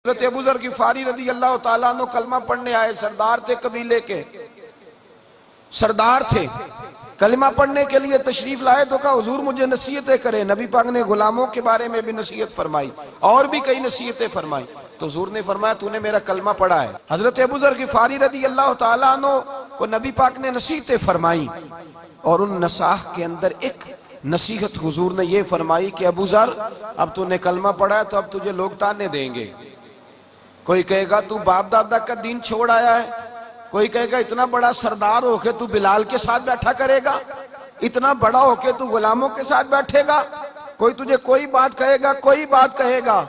हज़रत अबू ज़र ग़िफ़ारी रज़ी अल्लाह ताला अन्हु कलमा पढ़ने आए। सरदार थे, कबीले के सरदार थे। कलमा पढ़ने के लिए तशरीफ लाए तो कहा हुजूर मुझे नसीहतें करें। नबी पाक ने गुलामों के बारे में भी नसीहत फरमाई और भी कई नसीहतें फरमाई। तो हुजूर ने फरमाया तूने मेरा कलमा पढ़ा है। हज़रत अबू ज़र ग़िफ़ारी रज़ी अल्लाह ताला अन्हु को नबी पाक ने नसीहतें फरमाई और उन नसाह के अंदर एक नसीहत हुजूर ने ये फरमाई कि अबू ज़र अब तूने कलमा पढ़ा है तो अब तुझे लोग ताने देंगे। कोई कहेगा तू बाप दादा का दीन छोड़ आया है, कोई कहेगा इतना बड़ा सरदार होके तू बिलाल के साथ बैठा करेगा, इतना बड़ा होके तू गुलामों के साथ बैठेगा, कोई तुझे कोई बात कहेगा, कोई बात कहेगा।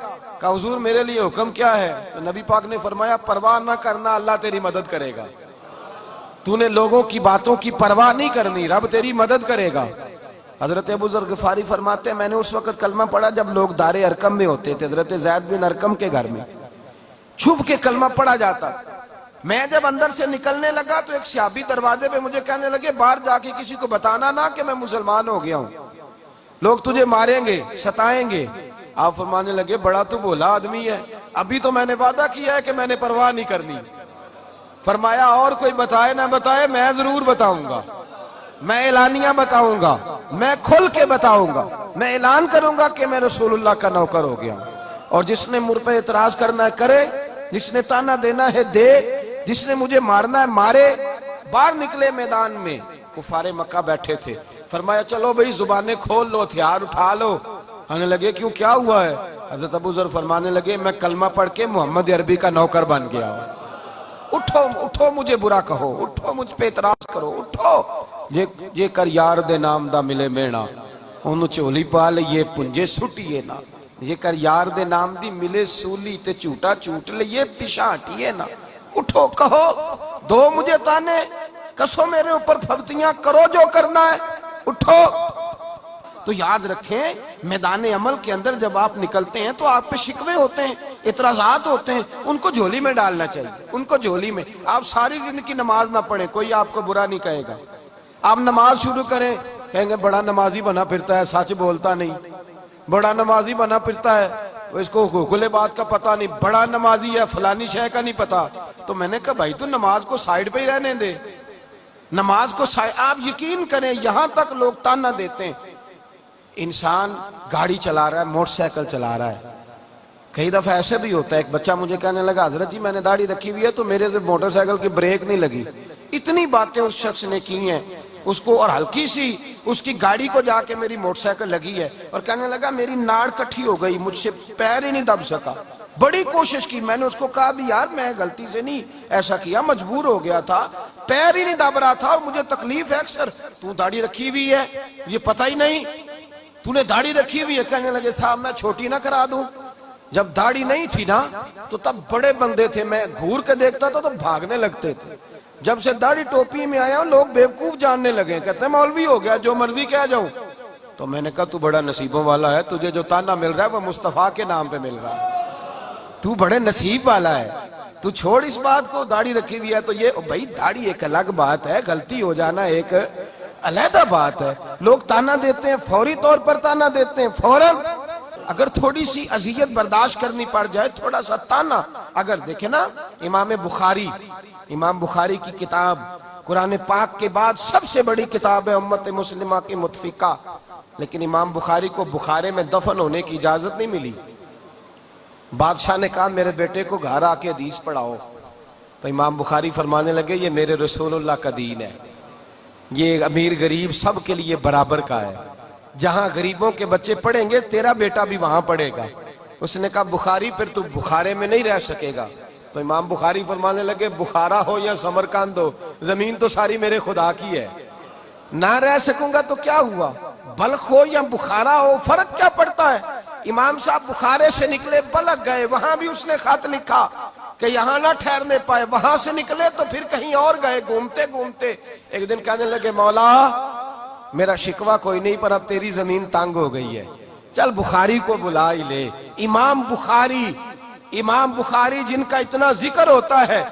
कहा हुजूर मेरे लिए हुक्म क्या है? तो नबी पाक ने फरमाया परवाह ना करना, अल्लाह तेरी मदद करेगा। तूने लोगों की बातों की परवाह नहीं करनी, रब तेरी मदद करेगा। हजरत अबू ज़र ग़िफ़ारी फरमाते मैंने उस वक्त कलमा पढ़ा जब लोग दारे अरकम में होते थे, हजरत ज़ैद बिन अरकम के घर में छुप के कलमा पढ़ा जाता। मैं जब अंदर से निकलने लगा तो एक सहाबी दरवाजे पे मुझे कहने लगे बाहर जाके किसी को बताना ना कि मैं मुसलमान हो गया हूं, लोग तुझे मारेंगे, सताएंगे। आप फरमाने लगे बड़ा तो भोला आदमी है, अभी तो मैंने वादा किया है कि मैंने परवाह नहीं करनी। फरमाया और कोई बताए ना बताए मैं जरूर बताऊंगा, मैं ऐलानिया बताऊंगा, मैं खुल के बताऊंगा, मैं ऐलान करूंगा कि मैं रसूलुल्लाह का नौकर हो गया। और जिसने मुझ पे एतराज करना है करे, जिसने ताना देना है दे, जिसने मुझे मारना है मारे। बाहर निकले मैदान में, कुफारे मक्का बैठे थे। फरमाया चलो भाई जुबानें खोल लो, हथियार उठा लो। कहने लगे क्यों, क्या हुआ है? हज़रत अबू ज़र फरमाने लगे मैं कलमा पढ़ के मोहम्मद अरबी का नौकर बन गया। उठो उठो, मुझे बुरा कहो, उठो मुझ पे एतराज करो, उठो। जे कर यार दे नाम दा मिले मेणा, ओनू झोली पा लईए पुंजे सुटिए ना। ये कर यार दे नाम दी मिले सूली ते झूठा झूठ लिए पिछा हटिए ना। उठो कहो, दो मुझे ताने, कसो मेरे ऊपर फब्तियां, करो जो करना है, उठो। तो याद रखें मैदान अमल के अंदर जब आप निकलते हैं तो आप पे शिकवे होते हैं, इतराजात होते हैं, उनको झोली में डालना चाहिए, उनको झोली में। आप सारी जिंदगी नमाज ना पढ़ें, कोई आपको बुरा नहीं कहेगा। आप नमाज शुरू करें, कहेंगे बड़ा नमाजी बना फिरता है, सच बोलता नहीं, बड़ा नमाजी बना फिरता है, इसको खुले बात का पता नहीं, बड़ा नमाजी है, फलानी शय का नहीं पता। तो मैंने कहा भाई तू नमाज को साइड पे ही रहने दे, नमाज को साइड। आप यकीन करें यहां तक लोग ताना देते हैं, इंसान गाड़ी चला रहा है, मोटरसाइकिल चला रहा है। कई दफा ऐसे भी होता है, एक बच्चा मुझे कहने लगा हजरत जी मैंने दाढ़ी रखी हुई है तो मेरे से मोटरसाइकिल की ब्रेक नहीं लगी। इतनी बातें उस शख्स ने की हैं उसको, और हल्की सी उसकी गाड़ी को जाके मेरी मोटरसाइकिल लगी है। और कहने लगा मेरी नाड़ कट्ठी हो गई, मुझसे पैर ही नहीं दब सका। बड़ी कोशिश की, मैंने उसको कहा भी यार मैं गलती से नहीं ऐसा किया, मजबूर हो गया था, पैर ही नहीं दब रहा था और मुझे तकलीफ है अक्सर। तू दाढ़ी रखी हुई है ये पता ही नहीं, तूने दाढ़ी रखी हुई है। कहने लगे साहब मैं छोटी ना करा दूं। जब दाढ़ी नहीं थी ना तो तब बड़े बंदे थे, मैं घूर के देखता था तो भागने लगते थे। जब से दाढ़ी टोपी में आया लोग बेवकूफ जानने लगे, कहते मौलवी हो गया जो मर्जी कह जाऊं। तो मैंने कहा तू बड़ा नसीबों वाला है, तुझे जो ताना मिल रहा है वो मुस्तफा के नाम पे मिल रहा है, तू बड़े नसीब वाला है। तू छोड़ इस बात को, दाढ़ी रखी हुई है तो ये भाई दाढ़ी एक अलग बात है, गलती हो जाना एक अलहदा बात है। लोग ताना देते हैं, फौरी तौर पर ताना देते हैं, फौरन। अगर थोड़ी सी अजियत बर्दाश्त करनी पड़ जाए, थोड़ा सा ताना। अगर देखे ना इमाम बुखारी की किताब कुरान पाक के बाद सबसे बड़ी किताब है उम्मत मुस्लिमा की मुतफिका, लेकिन इमाम बुखारी को बुखारे में दफन होने की इजाजत नहीं मिली। बादशाह ने कहा मेरे बेटे को घर आके हदीस पढ़ाओ। तो इमाम बुखारी फरमाने लगे ये मेरे रसूलुल्लाह का दीन है, ये अमीर गरीब सब के लिए बराबर का है, जहां गरीबों के बच्चे पढ़ेंगे तेरा बेटा भी वहां पढ़ेगा। उसने कहा बुखारी फिर तू बुखारे में नहीं रह सकेगा। तो इमाम बुखारी फरमाने लगे बुखारा हो या समरकंद हो, जमीन तो सारी मेरे खुदा की है, ना रह सकूंगा तो क्या हुआ, बल्ख हो या बुखारा हो फर्क क्या पड़ता है। इमाम साहब बुखारे से निकले, बलक गए, वहां भी उसने खत लिखा कि यहाँ ना ठहरने पाए, वहां से निकले तो फिर कहीं और गए, घूमते घूमते। एक दिन कहने लगे मौला मेरा शिकवा कोई नहीं पर अब तेरी जमीन तंग हो गई है, चल बुखारी को बुला ही ले। इमाम बुखारी जिनका इतना जिक्र होता है,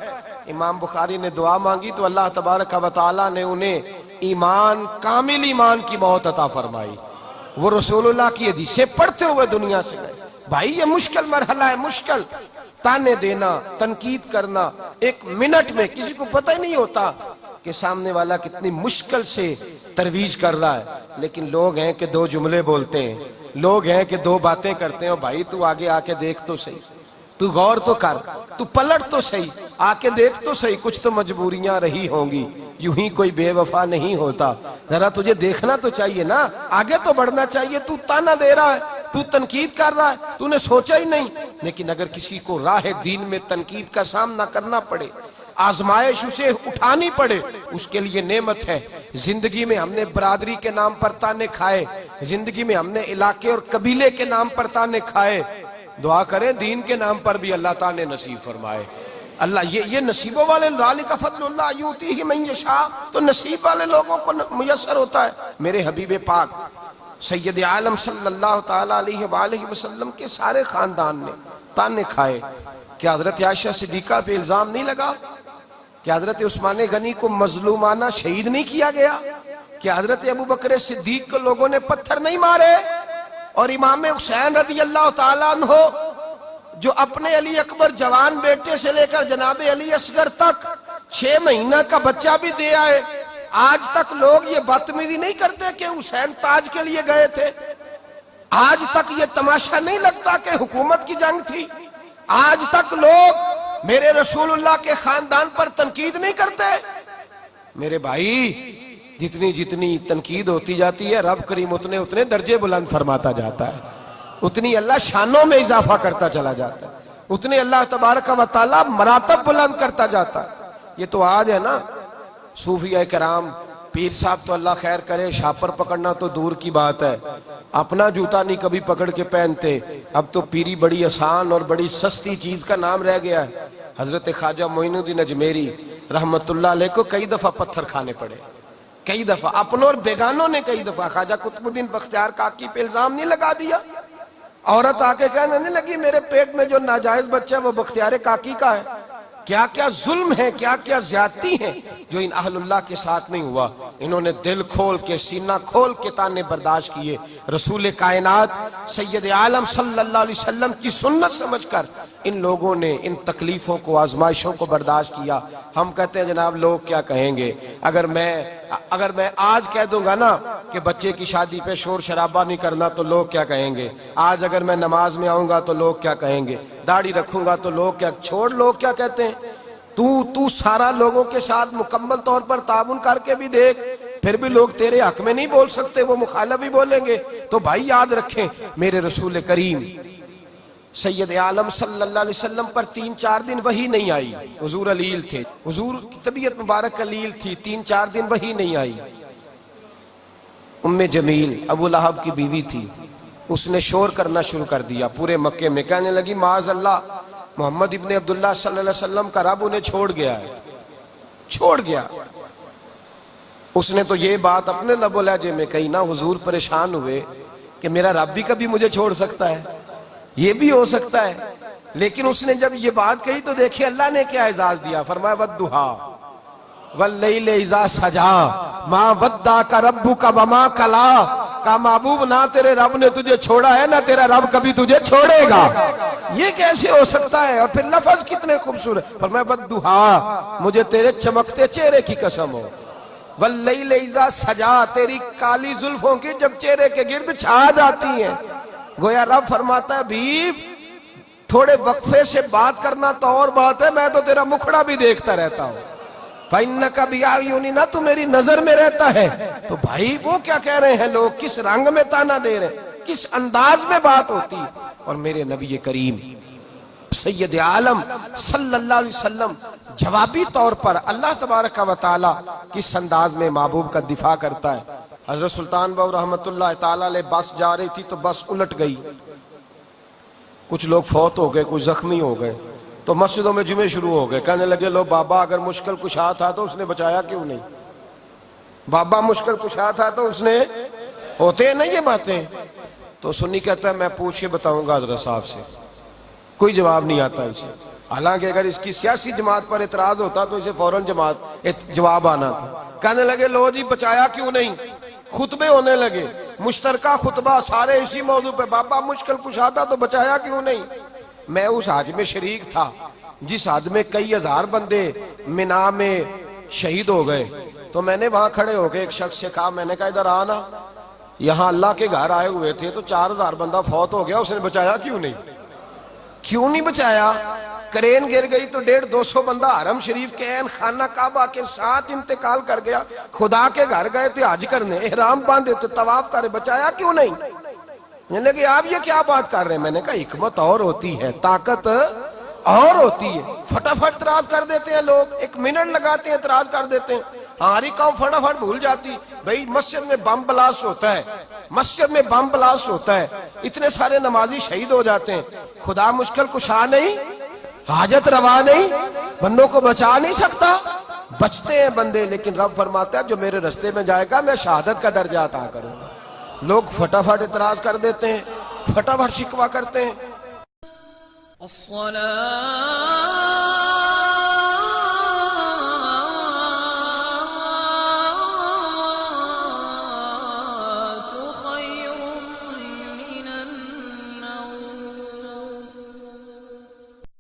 इमाम बुखारी ने दुआ मांगी तो अल्लाह तबारक व तआला ने उन्हें ईमान, कामिल ईमान की मौत अता फरमाई। वो रसूलुल्लाह की हदीसें पढ़ते हुए दुनिया से गए। भाई ये मुश्किल मरहला है, मुश्किल। ताने देना, तनकीद करना, एक मिनट में किसी को पता ही नहीं होता कि सामने वाला कितनी मुश्किल से तरवीज कर रहा है, लेकिन लोग हैं कि दो जुमले बोलते हैं, लोग हैं कि दो बातें करते हैं। भाई तू आगे आके देख तो सही, तू गौर तो कर, तू पलट तो सही, आके देख तो सही, कुछ तो मजबूरियां रही होंगी, यूं ही कोई बेवफा नहीं होता। जरा तुझे देखना तो चाहिए ना, आगे तो बढ़ना चाहिए। तू ताना दे रहा है, तू तनकीद कर रहा है, तूने सोचा ही नहीं। लेकिन अगर किसी को राह दीन में तनकीद का सामना करना पड़े, आजमाइश उसे उठानी पड़े, उसके लिए नेमत है। जिंदगी में हमने बरादरी के नाम पर ताने खाए, जिंदगी में हमने इलाके और कबीले के नाम पर ताने खाए। दुआ करें दीन के नाम पर भी अल्लाह ताने नसीब फरमाए। अल्लाह ये नसीबों वाले, ज़ालिका फ़ज़्लुल्लाह युतीही मन यशा, तो नसीब वाले लोगों को मुयस्सर होता है। मेरे हबीब पाक सैयद आलम सल्लल्लाहु ताला अलैहि वसल्लम के सारे खानदान ने ताने खाए। क्या हजरत आयशा सिद्दीका पे इल्जाम नहीं लगा? क्या हजरत उस्मान गनी को मजलूमाना शहीद नहीं किया गया? क्या हजरत अबू बकर सिद्दीक को लोगों ने पत्थर नहीं मारे? और इमाम हुसैन रज़ी अल्लाह ताला अन्हो, जो अपने अली अकबर जवान बेटे से लेकर जनाबे अली असगर तक 6 महीना का बच्चा भी दे आए, आज तक लोग ये बदतमीजी नहीं करते कि हुसैन ताज के लिए गए थे? आज तक ये तमाशा नहीं लगता कि हुकूमत की जंग थी? आज तक लोग मेरे रसूलुल्लाह के खानदान पर तनकीद नहीं करते? मेरे भाई, जितनी जितनी तनकीद होती जाती है, रब करीम उतने उतने दर्जे बुलंद फरमाता जाता है, उतनी अल्लाह शानों में इजाफा करता चला जाता है, उतने अल्लाह तबारक व तआला मरातब बुलंद करता जाता है। ये तो आज है ना, सूफिया कराम, पीर साहब तो अल्लाह खैर करे, शापर पकड़ना तो दूर की बात है, अपना जूता नहीं कभी पकड़ के पहनते। अब तो पीरी बड़ी आसान और बड़ी सस्ती चीज का नाम रह गया है। हजरत ख्वाजा मोइनुद्दीन अजमेरी रहमतुल्लाह अलैह को कई दफा पत्थर खाने पड़े, कई दफा, अपनों और बेगानों ने कई दफा। ख्वाजा कुतुबुद्दीन बख्तियार काकी पे इल्जाम नहीं लगा दिया? औरत आके कहने नहीं लगी मेरे पेट में जो नाजायज बच्चा है वो बख्तियार काकी का है? क्या क्या जुल्म है, क्या क्या ज्यादती है जो इन अहलुल्लाह के साथ नहीं हुआ। इन्होंने दिल खोल के, सीना खोल के ताने बर्दाश्त किए। रसूल कायनात सैयद आलम सल्लल्लाहु अलैहि वसल्लम की सुन्नत समझकर इन लोगों ने इन तकलीफों को, आजमाइशों को बर्दाश्त किया। हम कहते हैं जनाब लोग क्या कहेंगे? अगर मैं आज कह दूंगा ना कि बच्चे की शादी पे शोर शराबा नहीं करना तो लोग क्या कहेंगे? आज अगर मैं नमाज में आऊंगा तो लोग क्या कहेंगे? दाढ़ी रखूंगा तो लोग क्या, छोड़ लोग क्या कहते हैं। तू सारा लोगों के साथ मुकम्मल तौर पर ताबुन करके भी देख, फिर भी लोग तेरे हक में नहीं बोल सकते, वो मुखालिफ ही बोलेंगे। तो भाई याद रखें, मेरे रसूल करीम सैयद आलम सल्लल्लाहु अलैहि वसल्लम पर 3-4 दिन वही नहीं आई। हुजूर अलील थे, हुजूर की तबीयत मुबारक अलील थी, 3-4 दिन वही नहीं आई। उम्मे जमील अबू लहब की बीवी थी, उसने शोर करना शुरू कर दिया पूरे मक्के में, कहने लगी माज अल्लाह, मोहम्मद इब्ने अब्दुल्लाह सल्लल्लाहु अलैहि वसल्लम का रब उन्हें छोड़ गया है, छोड़ गया। उसने तो ये बात अपने लबो लहजे में कही ना, हुजूर परेशान हुए कि मेरा रब भी कभी मुझे छोड़ सकता है, ये भी हो सकता है। लेकिन उसने जब ये बात कही तो देखिए अल्लाह ने क्या एजाज दिया, फरमाया वद्दुहा वल्लैल इज़ा सजा मा वद्दा का रब्बु का वमा कला, का महबूब ना तेरे रब ने तुझे छोड़ा है ना तेरा रब कभी तुझे छोड़ेगा। ये कैसे हो सकता है? और फिर लफ्ज कितने खूबसूरत, फरमाया वद्दुहा, मुझे तेरे चमकते चेहरे की कसम हो, वल्लैल इज़ा सजा, तेरी काली जुल्फों की जब चेहरे के गिर्द छा जाती हैं। गोया रब फरमाता है भी थोड़े वक्फे से बात करना तो और बात है, मैं तो तेरा मुखड़ा भी देखता रहता हूं। फइन्नका बिअयुनी ना, तू मेरी नजर में रहता है। तो भाई वो क्या कह रहे हैं लोग, किस रंग में ताना दे रहे हैं, किस अंदाज में बात होती है। और मेरे नबी करीम सैयद आलम सल्लल्लाहु अलैहि वसल्लम जवाबी तौर पर अल्लाह तबारक व तआला किस अंदाज में महबूब का दिफा करता है। हजरत सुल्तान बाबू रहमतुल्लाह ताला अलैह बस जा रही थी तो बस उलट गई, कुछ लोग फौत हो गए, कुछ जख्मी हो गए। तो मस्जिदों में जुमे शुरू हो गए, कहने लगे लो बाबा अगर मुश्किल कुशा था तो उसने बचाया क्यों नहीं, बाबा मुश्किल कुशा था तो उसने, होते हैं ना ये बातें। तो सुन्नी कहता है मैं पूछ के बताऊंगा हजरत साहब से, कोई जवाब नहीं आता इसे। हालांकि अगर इसकी सियासी जमात पर एतराज होता तो इसे फौरन जवाब आना था। कहने लगे लो जी बचाया क्यों नहीं, खुतबे होने लगे, मुश्तरका खुतबा सारे इसी मौजू पे, बाबा मुश्किल कुशा था तो बचाया क्यों नहीं। मैं उस हज में शरीक था जिस हज में कई हजार बंदे मिना में शहीद हो गए। तो मैंने वहां खड़े होकर एक शख्स से कहा, मैंने कहा इधर आना, यहाँ अल्लाह के घर आए हुए थे तो 4000 बंदा फौत हो गया, उसने बचाया क्यों नहीं? क्यों नहीं बचाया? क्रेन गिर गई तो 150-200 बंदा हरम शरीफ के ऐन खाना काबा के साथ इंतकाल कर गया। खुदा के घर गए थे हज करने, एहराम बांधे थे, तवाफ करे, बचाया क्यों नहीं? मैंने कहा आप ये क्या बात कर रहे हैं? मैंने कहा हिकमत और होती है, ताकत और होती है। फटाफट इतराज कर देते हैं लोग, 1 मिनट लगाते हैं इतराज कर देते हैं। हमारी कौम फटाफट भूल जाती, भाई मस्जिद में बम ब्लास्ट होता है, मस्जिद में बम ब्लास्ट होता है, इतने सारे नमाजी शहीद हो जाते हैं, खुदा मुश्किल कुशा नहीं, हाजत रवा नहीं, बंदों को बचा नहीं सकता? बचते हैं बंदे, लेकिन रब फरमाता है जो मेरे रास्ते में जाएगा मैं शहादत का दर्जा अता करूंगा। लोग फटाफट इतराज कर देते हैं, फटाफट शिकवा करते हैं।